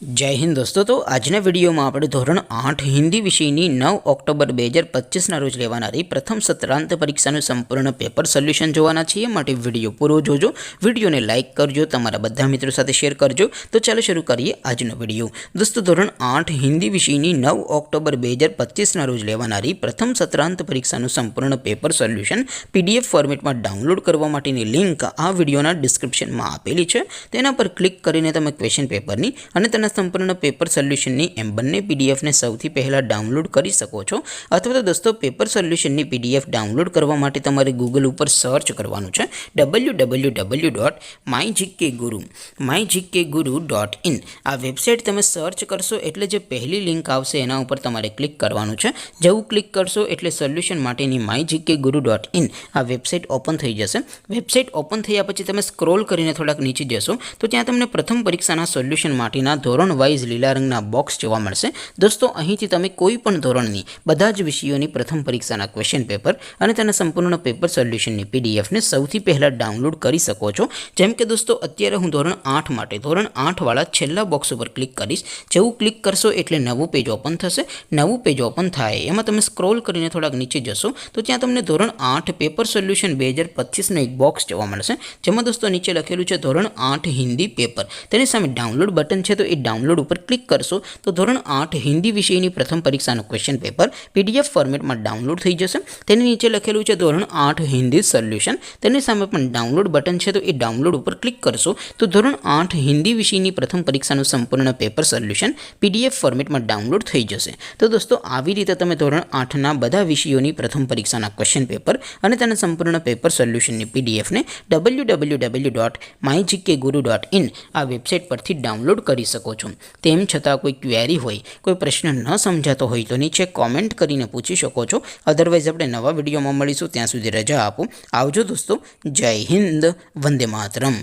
जय हिंद दोस्तों। तो आजना विडियो में આપણે ધોરણ 8 હિન્દી વિષયની 9 ઓક્ટોબર 2025 ના રોજ લેવાનારી પ્રથમ સત્રાંત પરીક્ષાનું સંપૂર્ણ પેપર સોલ્યુશન જોવાના છીએ। માટે વિડિયો પૂરો જોજો, વિડિયોને લાઈક કરજો, તમારા બધા મિત્રો સાથે શેર કરજો। તો ચાલો શરૂ કરીએ આજનો વિડિયો। દોસ્તો ધોરણ 8 હિન્દી વિષયની 9 ઓક્ટોબર 2025 ના રોજ લેવાનારી પ્રથમ સત્રાંત પરીક્ષાનું સંપૂર્ણ પેપર સોલ્યુશન પીડીએફ ફોર્મેટમાં ડાઉનલોડ કરવા માટેની લિંક આ વિડિયોના ડિસ્ક્રિપ્શનમાં આપેલી છે। તેના પર ક્લિક કરીને તમે ક્વેશ્ચન પેપરની અને તેના संपूर्ण पेपर सोल्यूशन एम बने पीडीएफ ने सौथी पहला डाउनलॉड कर सको छो। अथवा तो दोस्तों पेपर सोल्यूशन पीडीएफ डाउनलॉड करवा माटे तमारे गूगल पर सर्च करवानुं छे www.mygkguru.in। आ वेबसाइट तमे सर्च करशो एटले जे पहली लिंक आवशे एना उपर तमारे क्लिक करवानुं छे। जेवुं क्लिक करशो एटले सोल्यूशन माटेनी mygkguru.in आ वेबसाइट ओपन थई जशे। वेबसाइट ओपन थया पछी तमे स्क्रॉल करीने थोड़ाक नीचे जशो तो त्यां तमने प्रथम परीक्षाना सोल्यूशन माटेना धोरण वाइज लीला रंगना बॉक्स जोवा मळशे। दोस्तों અહીંથી તમે કોઈ પણ ધોરણની બધા જ વિષયોની પ્રથમ પરીક્ષાના ક્વેશ્ચન પેપર અને તેના સંપૂર્ણ પેપર સોલ્યુશનની પીડીએફ ને સૌથી પહેલા ડાઉનલોડ કરી શકો છો। જેમ કે દોસ્તો અત્યારે હું ધોરણ 8 માટે ધોરણ 8 વાળા છેલ્લા બોક્સ ઉપર ક્લિક કરીશ। જેવું ક્લિક કરશો એટલે નવું પેજ ઓપન થશે। નવું પેજ ઓપન થાય એમાં તમે સ્ક્રોલ કરીને થોડાક નીચે જશો તો ત્યાં તમને ધોરણ 8 પેપર સોલ્યુશન 2025 નો એક બોક્સ જોવા મળશે। જેમાં દોસ્તો નીચે લખેલું છે ધોરણ 8 હિન્દી પેપર। તેની સામે ડાઉનલોડ બટન છે તો એ डाउनलॉड पर क्लिक करशो तो धोरण 8 हिंदी विषय की प्रथम परीक्षा क्वेश्चन पेपर पीडीएफ फॉर्मेट में डाउनलॉड थी जैसे। नीचे लखेलू है धोरण 8 हिंदी सोल्यूशन। सामे पण डाउनलॉड बटन है तो ये डाउनलॉड पर क्लिक करशो तो धोरण 8 हिंदी विषय की प्रथम परीक्षा संपूर्ण पेपर सोल्यूशन पीडीएफ फॉर्मेट में डाउनलॉड थी जैसे। तो दोस्तों આવી રીતે તમે ધોરણ 8 ના બધા વિષયોની પ્રથમ પરીક્ષાના ક્વેશ્ચન પેપર અને તેના સંપૂર્ણ પેપર સોલ્યુશનની પીડીએફ ને www.mygkguru.in આ વેબસાઇટ પરથી ડાઉનલોડ કરી શકો છો। તેમ છતાં કોઈ ક્વેરી હોય, કોઈ પ્રશ્ન ન સમજાતો હોય તો નીચે કોમેન્ટ કરીને પૂછી શકો છો। અધરવાઇઝ આપણે નવા વિડીયોમાં મળીશું, ત્યાં સુધી રજા આપો। આવજો દોસ્તો, જય હિન્દ, વંદે માતરમ।